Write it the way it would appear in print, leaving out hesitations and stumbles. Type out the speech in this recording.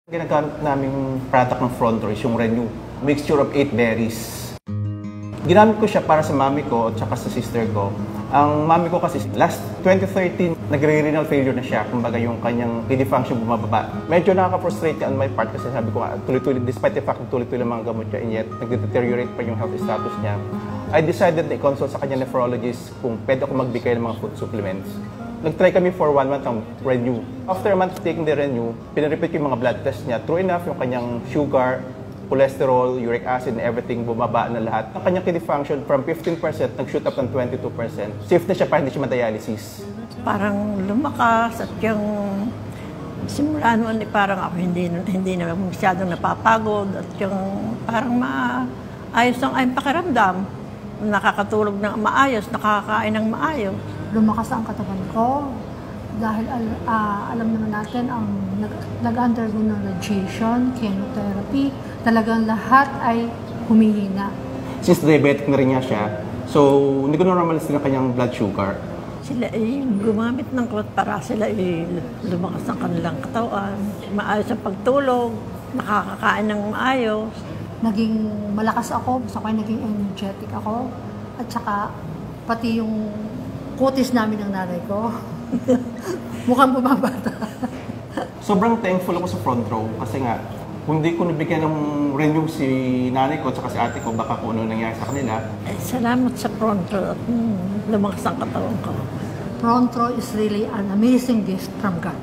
Ginagamit naming product ng Front Row is yung Renew. Mixture of 8 berries. Ginamit ko siya para sa mami ko at saka sa sister ko. Ang mami ko kasi last 2013, nagre-renal failure na siya. Kumbaga yung kanyang kidney function bumababa. Medyo nakaka-frustrate on my part kasi sabi ko, tuloy-tuloy, despite the fact na tuloy-tuloy mga gamot niya, and yet nag-deteriorate pa yung health status niya. I decided na i-consult sa kanya nephrologist kung pwede ako magbigay ng mga food supplements. Nag-try kami for 1 month ng Renew. After a month of taking the Renew, pinrepeat ko yung mga blood test niya. True enough, yung kanyang sugar, cholesterol, uric acid, and everything, bumaba na lahat. Ang kanyang kidney function from 15% nag-shoot up ng 22%. Safe na siya para hindi siya ma-dialysis. Parang lumakas at yung simula noon parang ako hindi na masyadong napapagod at yung parang maayos ang aking pakiramdam. Nakakatulog ng maayos, nakakain ng maayos. Lumakas ang katawan ko dahil alam naman natin ang nag-undergo ng radiation, chemotherapy, talagang lahat ay humihina. Since diabetic na rin niya siya, so hindi ko normalize ng kanyang blood sugar. Sila ay gumamit ng klot para sila ay lumakas ang kanilang katawan, maayos ang pagtulog, nakakakain ng maayos. Naging malakas ako, so kaya naging energetic ako, at saka pati yung kutis namin ng nanay ko. Mukhang bumabata. Sobrang thankful ako sa Front Row kasi nga, kung hindi ko nabigyan ng Renew si nanay ko at si ate ko, baka kung ano nangyari sa kanila. Salamat sa Front Row at lumakas ang katawan ko. Front Row is really an amazing gift from God.